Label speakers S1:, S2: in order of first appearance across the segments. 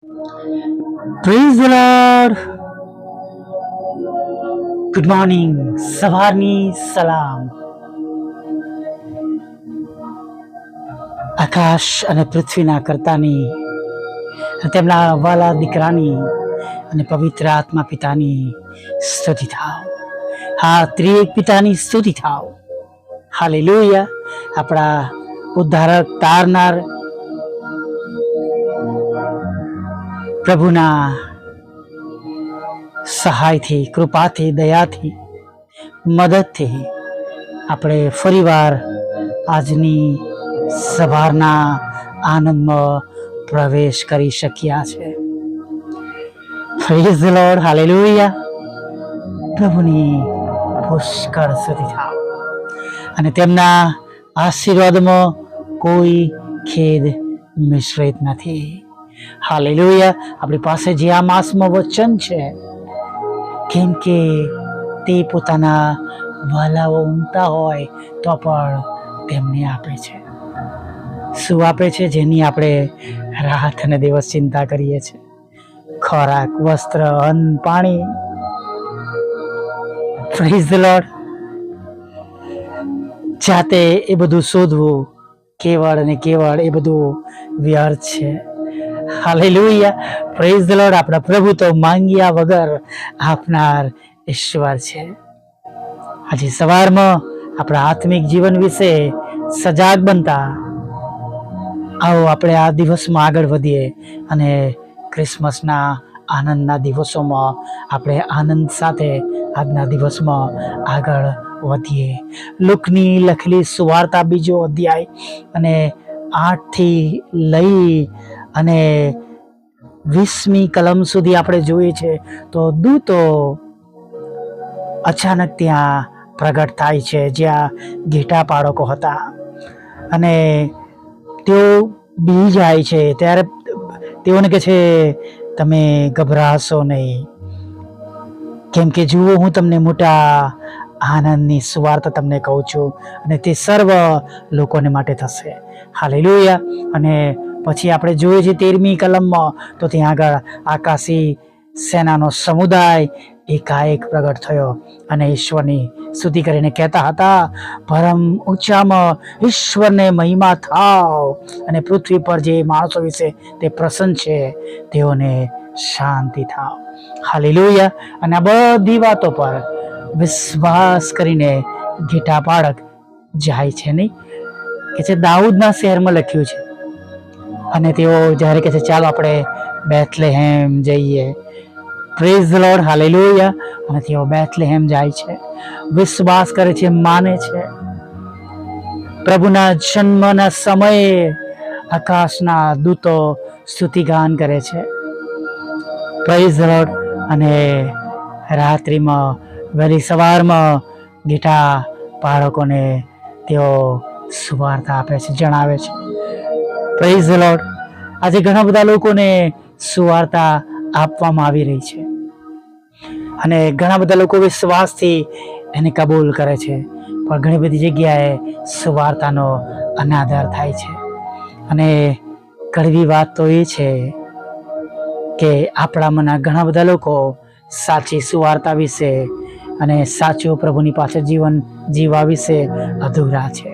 S1: Praise the lord. Good morning. સવારની સલામ. આકાશ અને પૃથ્વીના કર્તાની, તેમના વાલા દીકરાની અને પવિત્ર આત્મા પિતાની સ્તુતિ થાવ. હા, ત્રિએક પિતાની સ્તુતિ થાવ. હાલેલુયા. આપણા ઉદ્ધારક, તારનાર પ્રભુના સહાયથી, કૃપાથી, દયાથી, મદદથી આપણે ફરીવાર આજની સવારના આનંદમાં પ્રવેશ કરી શક્યા છે. Praise the lord. હાલેલુયા. પ્રભુની પુષ્કળ સ્તુતિ થાવ. અને તેમના આશીર્વાદમાં કોઈ ખેદ મિશ્રિત નથી. હાલેલુયા. આપણી પાસે જે આ માસમાં વચન છે, કેમ કે તે પોતાના વાલાઓ ઊંઘતા હોય તો પણ તેમને આપે છે. શું આપે છે? જેની આપણે રાત અને દિવસ ચિંતા કરીએ છીએ. ખોરાક, વસ્ત્ર, અન્ન, પાણી. Praise the lord. જાતે એ બધું શોધવું કેવળ અને કેવળ એ બધું વ્યર્થ છે. હાલેલુયા. Praise the lord. આપણા પ્રભુ તો માંગ્યા વગર આપનાર ઈશ્વર છે. આજે સવારમાં આપણા આત્મિક જીવન વિશે સજાગ બનતા આવો આપણે આ દિવસમાં આગળ વધીએ અને ક્રિસમસના આનંદના દિવસોમાં આપણે આનંદ સાથે આજના દિવસમાં આગળ વધીએ. લુકની લખેલી સુવાર્તા 2 અધ્યાય અને 8 થી લઈ અને 20મી કલમ સુધી આપણે જોઈએ છે તો દૂતો અચાનક ત્યાં પ્રગટ થાય છે, જ્યાં ઘેટા પાળકો હતા અને તેઓ બી જાય છે. ત્યારે તેઓને કહે છે, તમે ગભરાશો નહીં, કેમ કે જુઓ, હું તમને મોટા આનંદની સુવાર્તા તમને કહું છું અને તે સર્વ લોકોને માટે થશે. હાલેલુયા. અને પછી આપણે જોઈએ છીએ 13મી કલમમાં તો ત્યાં આગળ આકાશી સેનાનો સમુદાય એકાએક પ્રગટ થયો અને ઈશ્વરની સ્તુતિ કરીને કહેતા હતા, પરમ ઊંચામાં ઈશ્વરને મહિમા થાવ અને પૃથ્વી પર જે માણસો વિશે તે પ્રસન્ન છે તેઓને શાંતિ થાવ. હાલેલુયા. અને આ બધી વાતો પર વિશ્વાસ કરીને ઘેટા પાળક જાય છે. નહીં કે છે દાઉદના શહેરમાં લખ્યું છે. અને તેઓ જ્યારે કહે છે, ચાલો આપણે બેથલેહેમ જઈએ. Praise the lord. હાલેલુયા. અને તેઓ બેથલેહેમ જાય છે, વિશ્વાસ કરે છે, માને છે. પ્રભુના જન્મના સમયે આકાશના દૂતો સ્તુતિગાન કરે છે. Praise the lord. અને રાત્રિમાં વહેલી સવારમાં ઘેટા બાળકોને તેઓ સુવાર્તા આપે છે, જણાવે છે. Praise the lord. આજે ઘણા બધા લોકોને સુવાર્તા આપવામાં આવી રહી છે અને ઘણા બધા લોકો વિશ્વાસથી એને કબૂલ કરે છે, પણ ઘણી બધી જગ્યાએ સુવાર્તાનો અનાદર થાય છે. અને કડવી વાત તો એ છે કે આપણામાંના ઘણા બધા લોકો સાચી સુવાર્તા વિશે અને સાચું પ્રભુની પાસે જીવન જીવવા વિશે અધૂરા છે.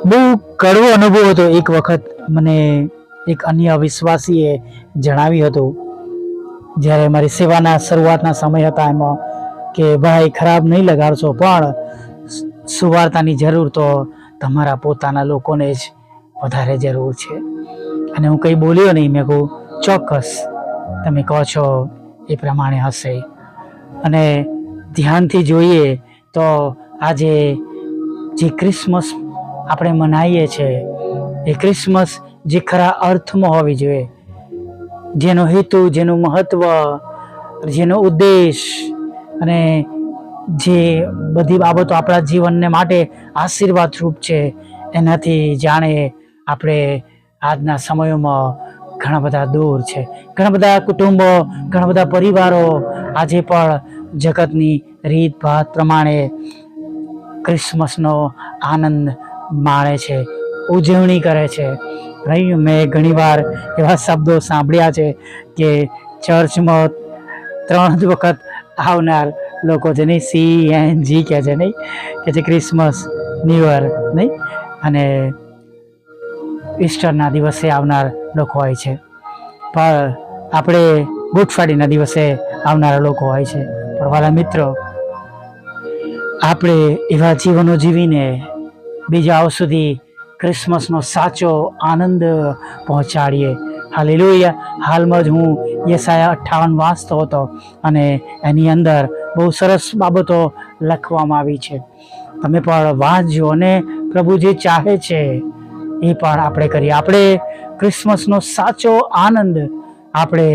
S1: બહુ કડવો અનુભવ હતો. એક વખત મને એક અન્ય વિશ્વાસીએ જણાવ્યું હતું, જ્યારે મારી સેવાના શરૂઆતના સમય હતા એમાં, કે ભાઈ ખરાબ નહીં લગાડશો, પણ સુવાર્તાની જરૂર તો તમારા પોતાના લોકોને જ વધારે જરૂર છે. અને હું કંઈ બોલ્યો નહીં. મેં કહું, ચોક્કસ તમે કહો છો એ પ્રમાણે હશે. અને ધ્યાનથી જોઈએ તો આજે જે ક્રિસમસ આપણે મનાવીએ છીએ એ ક્રિસમસ જે ખરા અર્થમાં હોવી જોઈએ, જેનો હેતુ, જેનું મહત્વ, જેનો ઉદ્દેશ અને જે બધી બાબતો આપણા જીવનને માટે આશીર્વાદરૂપ છે, એનાથી જાણે આપણે આજના સમયોમાં ઘણા બધા દૂર છે. ઘણા બધા કુટુંબો, ઘણા બધા પરિવારો આજે પણ જગતની રીત ભાત પ્રમાણે ક્રિસમસનો આનંદ માણે છે, ઉજવણી કરે છે. નહીં. મેં ઘણીવાર એવા શબ્દો સાંભળ્યા છે કે ચર્ચમાં 3 જ વખત આવનાર લોકો છે નહીં, CNG કહે છે નહીં, કે છે ક્રિસમસ, ન્યૂ યર નહીં, અને ઈસ્ટરના દિવસે આવનાર લોકો હોય છે, પણ આપણે ગુડ ફ્રાઈડેના દિવસે આવનારા લોકો હોય છે. પણ વાલા મિત્રો, આપણે એવા જીવનો જીવીને બીજાઓ સુધી ક્રિસમસનો સાચો આનંદ પહોંચાડીએ. હાલેલુયા. હાલમાં જ હું યશાયા 58 વાંચતો હતો અને એની અંદર બહુ સરસ બાબતો લખવામાં આવી છે. તમે પણ વાંચજો અને પ્રભુ જે ચાહે છે એ પણ આપણે કરીએ. આપણે ક્રિસમસનો સાચો આનંદ આપણે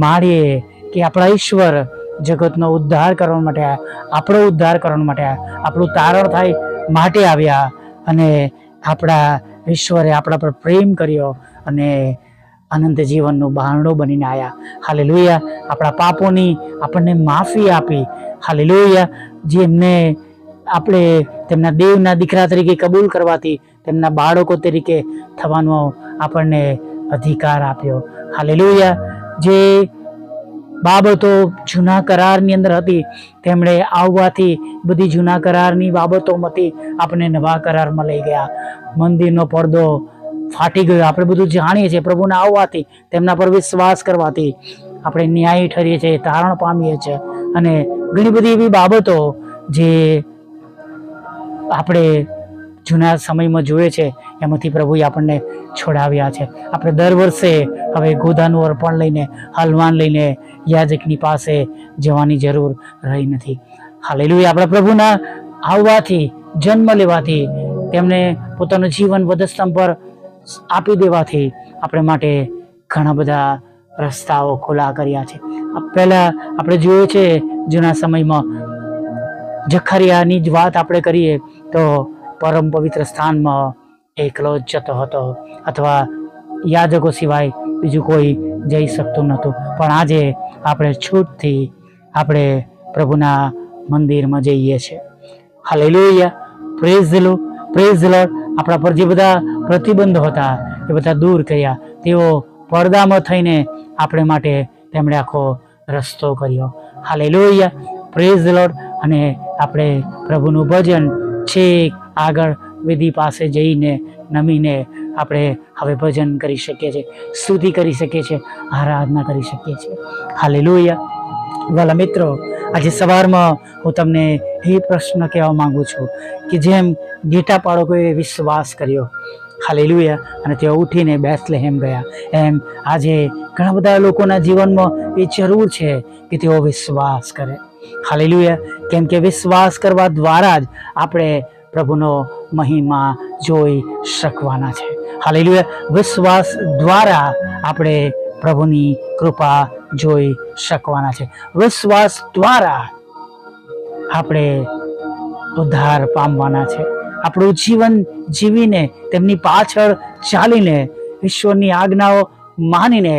S1: માણીએ કે આપણા ઈશ્વર જગતનો ઉદ્ધાર કરવા માટે, આપણો ઉદ્ધાર કરવા માટે, આપણું તારણ થાય માટે આવ્યા, અને આપણા ઈશ્વરે આપણા પર પ્રેમ કર્યો અને અનંત જીવનનું બહારણું બનીને આવ્યા. હાલેલુયા. આપણા પાપોની આપણને માફી આપી. હાલેલુયા. જેમને આપણે તેમના દેવના દીકરા તરીકે કબૂલ કરવાથી તેમના બાળકો તરીકે થવાનો આપણને અધિકાર આપ્યો. હાલેલુયા. જે બાબતો જૂના કરારની અંદર હતી તેમણે આવવાથી બધી જૂના કરારની બાબતોમાંથી આપણે નવા કરારમાં લઈ ગયા. મંદિરનો પડદો ફાટી ગયો, આપણે બધું જાણીએ છીએ. પ્રભુના આવવાથી, તેમના પર વિશ્વાસ કરવાથી આપણે ન્યાયી ઠરીએ છીએ, તારણ પામીએ છીએ, અને ઘણી બધી એવી બાબતો જે આપણે જૂના સમયમાં જોઈએ છે એમાંથી પ્રભુએ આપણને છોડાવ્યા છે. આપણે દર વર્ષે હવે ગોદાનું અર્પણ લઈને, હલવાન લઈને યાજકની પાસે જવાની જરૂર રહી નથી. હાલેલુયા. આપણા પ્રભુના આવવાથી, જન્મ લેવાથી, તેમને પોતાનું જીવન વધસ્તંભ પર આપી દેવાથી આપણે માટે ઘણા બધા રસ્તાઓ ખુલ્લા કર્યા છે. પહેલા આપણે જોયું છે જૂના સમયમાં જખરિયાની જ વાત આપણે કરીએ તો પરમ પવિત્ર સ્થાનમાં એકલો જ જતો હતો, અથવા યાજકો સિવાય બીજું કોઈ જઈ શકતું નહોતું. પણ આજે આપણે છૂટથી આપણે પ્રભુના મંદિરમાં જઈએ છીએ. Hallelujah. Praise the lord, praise the lord. આપણા પર જે બધા પ્રતિબંધો હતા એ બધા દૂર કર્યા. તેઓ પડદામાં થઈને આપણે માટે તેમણે આખો રસ્તો કર્યો. હાલેલુયા. Praise the lord. અને આપણે પ્રભુનું ભજન છેક આગળ વેદી પાસે જઈને નમીને આપણે હવે ભજન કરી શકીએ છીએ, સ્તુતિ કરી શકીએ છીએ, આરાધના કરી શકીએ છીએ. હાલેલુયા. વાલા મિત્રો, આજે સવારમાં હું તમને એ પ્રશ્ન કહેવા માંગુ છું કે જેમ ગીટા બાળકોએ વિશ્વાસ કર્યો, હાલેલુયા, અને તેઓ ઉઠીને બેથલેહેમ ગયા, એમ આજે ઘણા બધા લોકોના જીવનમાં એ જરૂર છે કે તેઓ વિશ્વાસ કરે. હાલેલુયા. કેમ કે વિશ્વાસ કરવા દ્વારા જ આપણે પ્રભુનો મહિમા જોઈ શકવાના છે. હાલેલુયા. વિશ્વાસ દ્વારા આપણે પ્રભુની કૃપા જોઈ શકવાના છે. વિશ્વાસ દ્વારા આપણે ઉદ્ધાર પામવાના છે. આપણું જીવન જીવીને, તેમની પાછળ ચાલીને, ઈશ્વરની આજ્ઞાઓ માનીને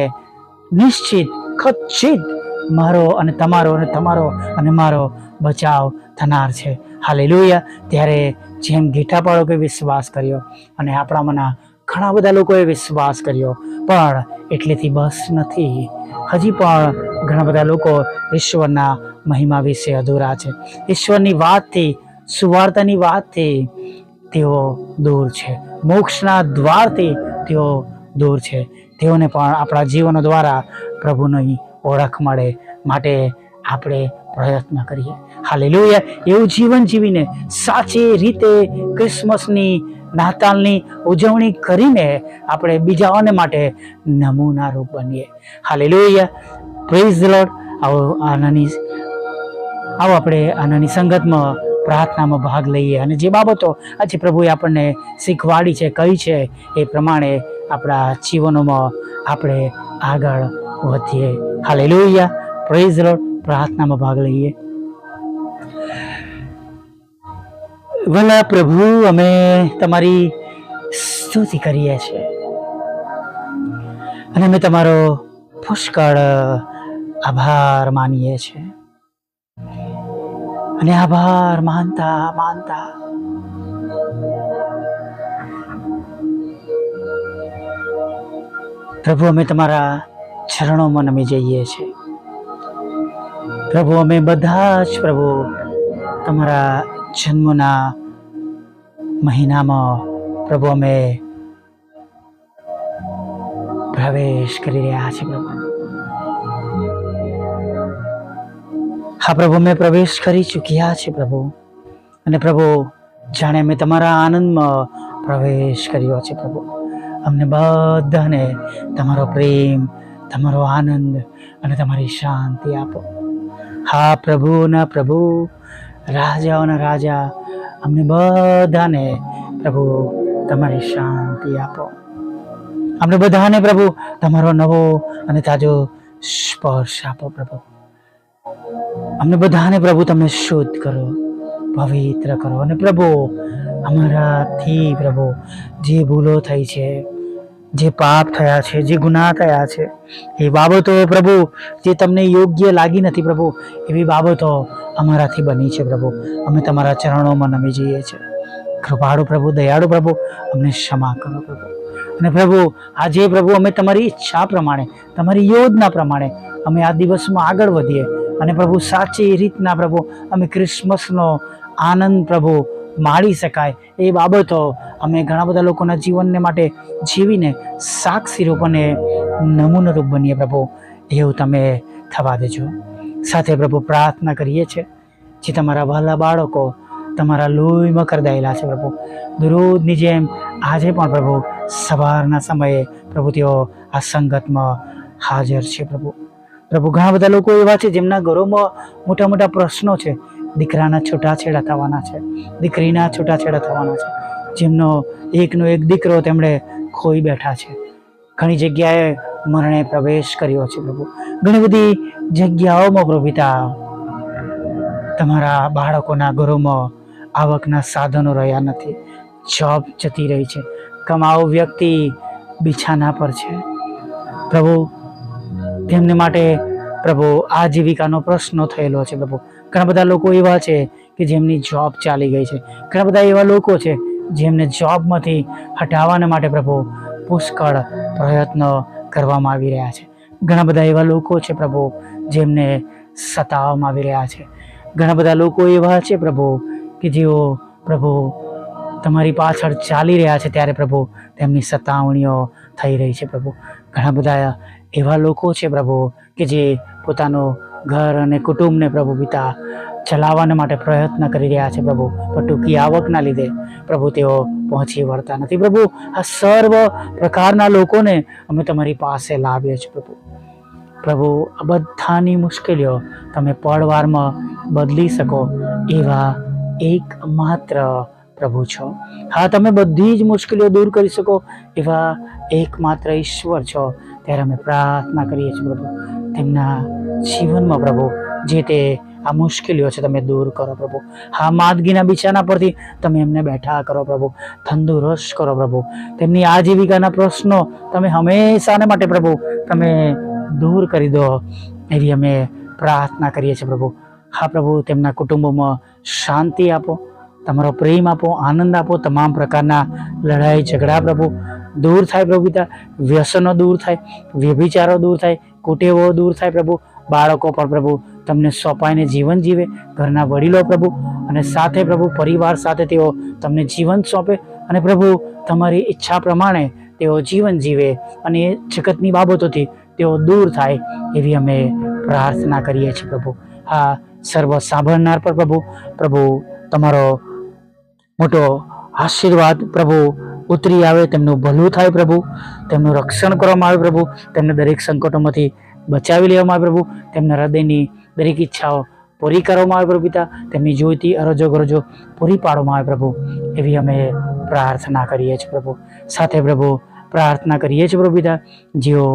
S1: નિશ્ચિત, ખચિત મારો અને તમારો અને તમારો અને મારો બચાવ થનાર છે. હાલેલુયા. ત્યારે જેમ ગીટા બાળકોએ વિશ્વાસ કર્યો અને આપણામાંના ઘણા બધા લોકોએ વિશ્વાસ કર્યો, પણ એટલેથી બસ નથી. હજી પણ ઘણા બધા લોકો ઈશ્વરના મહિમા વિશે અધૂરા છે. ઈશ્વરની વાતથી, સુવાર્તાની વાતથી તેઓ દૂર છે. મોક્ષના દ્વારથી તેઓ દૂર છે. તેઓને પણ આપણા જીવનો દ્વારા પ્રભુની ઓળખ મળે માટે આપણે પ્રયત્ન કરીએ. હાલેલુયા. એવું જીવન જીવીને સાચી રીતે ક્રિસમસની, નાતાલની ઉજવણી કરીને આપણે બીજાઓને માટે નમૂનારૂપ બનીએ. હાલેલુયા. Praise the lord. આવો આપણે આનાની સંગતમાં પ્રાર્થનામાં ભાગ લઈએ અને જે બાબતો આજે પ્રભુએ આપણને શીખવાડી છે, કહી છે, એ પ્રમાણે આપણા જીવનોમાં આપણે આગળ વધીએ. હાલેલુયા. Praise the lord. પ્રાર્થનામાં ભાગ લઈએ. ભલા પ્રભુ, અમે તમારી સ્તુતિ કરીએ છીએ અને અમે તમારો પુષ્કળ આભાર માનીએ છીએ. અને આભાર માનતા માનતા પ્રભુ, અમે તમારા ચરણોમાં નમી જઈએ છીએ. પ્રભુ, અમે બધા જ પ્રભુ તમારા જન્મના મહિનામાં પ્રભુ અમે પ્રવેશ કરી રહ્યા છીએ. પ્રભુ, હા પ્રભુ, અમે પ્રવેશ કરી ચૂક્યા છે પ્રભુ. અને પ્રભુ, જાણે અમે તમારા આનંદમાં પ્રવેશ કર્યો છે પ્રભુ. અમને બધાને તમારો પ્રેમ, તમારો આનંદ અને તમારી શાંતિ આપો. હા પ્રભુના પ્રભુ, રાજાઓના રાજા, અમને બધાને પ્રભુ તમારી શાંતિ આપો. અમને બધાને પ્રભુ તમારો નવો અને તાજો સ્પર્શ આપો. પ્રભુ, અમને બધાને પ્રભુ તમે શુદ્ધ કરો, પવિત્ર કરો. અને પ્રભુ, અમારાથી પ્રભુ જે ભૂલો થઈ છે, જે પાપ થયા છે, જે ગુનાહ થયા છે, એ બાબતો પ્રભુ જે તમને યોગ્ય લાગી નથી પ્રભુ, એવી બાબતો અમારાથી બની છે પ્રભુ. અમે તમારા ચરણોમાં નમી જઈએ છીએ. કૃપાળુ પ્રભુ, દયાળુ પ્રભુ, અમને ક્ષમા કરો પ્રભુ. અને પ્રભુ, આજે પ્રભુ અમે તમારી ઈચ્છા પ્રમાણે, તમારી યોજના પ્રમાણે અમે આ દિવસમાં આગળ વધીએ. અને પ્રભુ, સાચી રીતના પ્રભુ અમે ક્રિસમસનો આનંદ પ્રભુ માણી શકાય એ બાબતો અમે ઘણા બધા લોકોના જીવનને માટે જીવીને સાક્ષી રૂપ અને નમૂનરૂપ બનીએ પ્રભુ. એવું તમે થવા દેજો. સાથે પ્રભુ પ્રાર્થના કરીએ છીએ જે તમારા વહાલા બાળકો તમારા લોહીમાં કરદાયેલા છે પ્રભુ, દરરોજની જેમ આજે પણ પ્રભુ સવારના સમયે પ્રભુ તેઓ આ સંગતમાં હાજર છે પ્રભુ. પ્રભુ, ઘણા બધા લોકો એવા છે જેમના ઘરોમાં મોટા મોટા પ્રશ્નો છે. દીકરાના છૂટાછેડા થવાના છે, દીકરીના છૂટાછેડા થવાના છે, જેમનો એકનો એક દીકરો તેમણે ખોઈ બેઠા છે. ઘણી જગ્યાએ મરણે પ્રવેશ કર્યો છે પ્રભુ. ઘણી બધી જગ્યાઓમાં પ્રભુ પિતા તમારા બાળકોના ઘરોમાં આવકના સાધનો રહ્યા નથી, જોબ જતી રહી છે, કમાવો વ્યક્તિ બિછાના પર છે પ્રભુ. તેમને માટે પ્રભુ આજીવિકાનો પ્રશ્ન થયેલો છે પ્રભુ. ઘણા બધા લોકો એવા છે કે જેમની જોબ ચાલી ગઈ છે. ઘણા બધા એવા લોકો છે જેમને જોબમાંથી હટાવવાના માટે પ્રભુ પુષ્કળ પ્રયત્નો કરવામાં આવી રહ્યા છે. ઘણા બધા એવા લોકો છે પ્રભુ જેમને સતાવવામાં આવી રહ્યા છે. ઘણા બધા લોકો એવા છે પ્રભુ કે જેઓ પ્રભુ તમારી પાછળ ચાલી રહ્યા છે ત્યારે પ્રભુ તેમની સતાવણીઓ થઈ રહી છે પ્રભુ. ઘણા બધા એવા લોકો છે પ્રભુ કે જે પોતાનું ઘર અને કુટુંબને પ્રભુ પિતા ચલાવવાના માટે પ્રયત્ન કરી રહ્યા છે પ્રભુ, પણ ટૂંકી આવકના લીધે પ્રભુ તેઓ પહોંચી વળતા નથી પ્રભુ. આ સર્વ પ્રકારના લોકોને અમે તમારી પાસે લાવીએ છીએ પ્રભુ. પ્રભુ, આ બધાની મુશ્કેલીઓ તમે પળવારમાં બદલી શકો એવા એકમાત્ર પ્રભુ છો. હા, તમે બધી જ મુશ્કેલીઓ દૂર કરી શકો એવા એકમાત્ર ઈશ્વર છો. ત્યારે અમે પ્રાર્થના કરીએ છીએ પ્રભુ, તેમના જીવનમાં પ્રભુ જે તે આ મુશ્કેલીઓ છે તમે દૂર કરો પ્રભુ. હા, માંદગીના બિછાના પરથી તમે એમને બેઠા કરો પ્રભુ, તંદુરસ્ત કરો પ્રભુ. તેમની આજીવિકાના પ્રશ્નો તમે હંમેશાને માટે પ્રભુ તમે દૂર કરી દો એવી અમે પ્રાર્થના કરીએ છીએ પ્રભુ. હા પ્રભુ, તેમના કુટુંબોમાં શાંતિ આપો, તમારો પ્રેમ આપો, આનંદ આપો. તમામ પ્રકારના લડાઈ ઝઘડા પ્રભુ દૂર થાય પ્રભુ પિતા, વ્યસનો દૂર થાય, વ્યભિચારો દૂર થાય, કુટેવો દૂર થાય પ્રભુ. બાળકો પણ પ્રભુ તમને સોંપાઈને જીવન જીવે, ઘરના વડીલો પ્રભુ અને સાથે પ્રભુ પરિવાર સાથે તેઓ તમને જીવન સોંપે અને પ્રભુ તમારી ઈચ્છા પ્રમાણે તેઓ જીવન જીવે અને એ જગતની બાબતોથી તેઓ દૂર થાય એવી અમે પ્રાર્થના કરીએ છીએ પ્રભુ. હા, સર્વ સાંભળનાર પર પ્રભુ તમારો મોટો આશીર્વાદ પ્રભુ ઉતરી આવે, તેમનું ભલું થાય પ્રભુ, તેમનું રક્ષણ કરવામાં આવે પ્રભુ, તેમને દરેક સંકટોમાંથી બચાવી લેવામાં આવે પ્રભુ, તેમના હૃદયની દરેક ઈચ્છાઓ પૂરી કરવામાં આવે પ્રભુ પિતા, તેમની જોઈતી અરજો ગરજો પૂરી પાડવામાં આવે પ્રભુ એવી અમે પ્રાર્થના કરીએ છીએ પ્રભુ. સાથે પ્રભુ પ્રાર્થના કરીએ છીએ પ્રભુ પિતા, જેઓ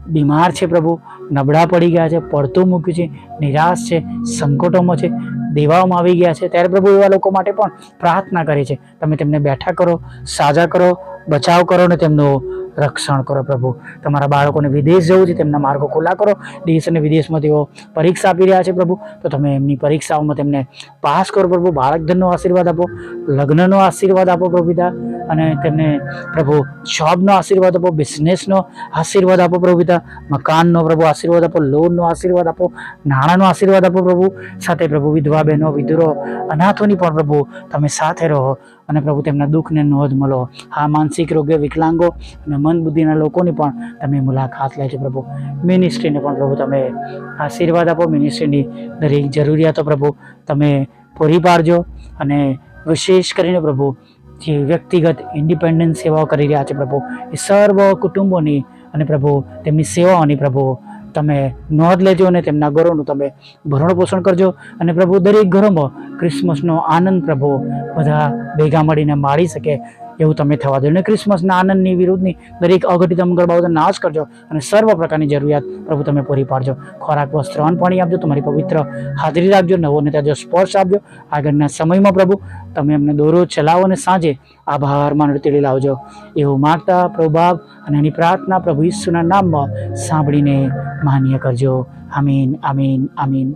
S1: બીમાર છે પ્રભુ, નબળા પડી ગયા છે, પડતું મૂક્યું છે, નિરાશ છે, સંકટોમાં છે, દેવામાં આવી ગયા છે, ત્યારે પ્રભુ એવા લોકો માટે પણ પ્રાર્થના કરે છે તમે તેમને બેઠા કરો, સાજા કરો, બચાવ કરો અને તેમનું રક્ષણ કરો પ્રભુ. તમારા બાળકોને વિદેશ જવું છે, તેમના માર્ગો ખુલ્લા કરો. દેશ અને વિદેશમાં તેઓ પરીક્ષા આપી રહ્યા છે પ્રભુ, તો તમે એમની પરીક્ષાઓમાં તેમને પાસ કરો પ્રભુ. બાળક ધનનો આશીર્વાદ આપો, લગ્નનો આશીર્વાદ આપો પ્રભુ પિતા, અને તેમને પ્રભુ જોબનો આશીર્વાદ આપો, બિઝનેસનો આશીર્વાદ આપો પ્રભુ પિતા, મકાનનો પ્રભુ આશીર્વાદ આપો, લોનનો આશીર્વાદ આપો, નાણાંનો આશીર્વાદ આપો પ્રભુ. સાથે પ્રભુ વિધવા બહેનો, વિધુરો, અનાથોની પણ પ્રભુ તમે સાથે રહો, અને પ્રભુ તેમના દુઃખને નોંધ મળો. હા, માનસિક રોગ્ય, વિકલાંગો અને મંદ બુદ્ધિના લોકોની પણ તમે મુલાકાત લેજો પ્રભુ. મિનિસ્ટ્રીને પણ પ્રભુ તમે આશીર્વાદ આપો. મિનિસ્ટ્રીની દરેક જરૂરિયાતો પ્રભુ તમે પૂરી પાડજો. અને વિશેષ કરીને પ્રભુ જે વ્યક્તિગત ઇન્ડિપેન્ડન્ટ સેવાઓ કરી રહ્યા છે પ્રભુ, એ સર્વ કુટુંબોની અને પ્રભુ તેમની સેવાઓની પ્રભુ તમે નોંધ લેજો, અને તેમના ઘરોનું તમે ભરણ પોષણ કરજો. અને પ્રભુ દરેક ઘરોમાં ક્રિસમસનો આનંદ પ્રભુ બધા ભેગા મળીને માણી શકે એવું તમે થવા દો. અને ક્રિસમસના આનંદની વિરુદ્ધની દરેક અઘટિત મંગળ બાબતો નાશ કરજો, અને સર્વ પ્રકારની જરૂરિયાત પ્રભુ તમે પૂરી પાડજો. ખોરાક, વસ્ત્ર, અન્ન, પાણી આપજો. તમારી પવિત્ર હાજરી રાખજો. નવો ને તાજો સ્પર્શ આપજો. આગળના સમયમાં પ્રભુ તમે એમને દોરો ચલાવો, અને સાંજે આભારમાં તેડી લાવજો. એવું માગતા પ્રભુ બાપ અને એની પ્રાર્થના પ્રભુ ઈસુના નામમાં સાંભળીને માન્ય કરજો. આમીન, આમીન, આમીન.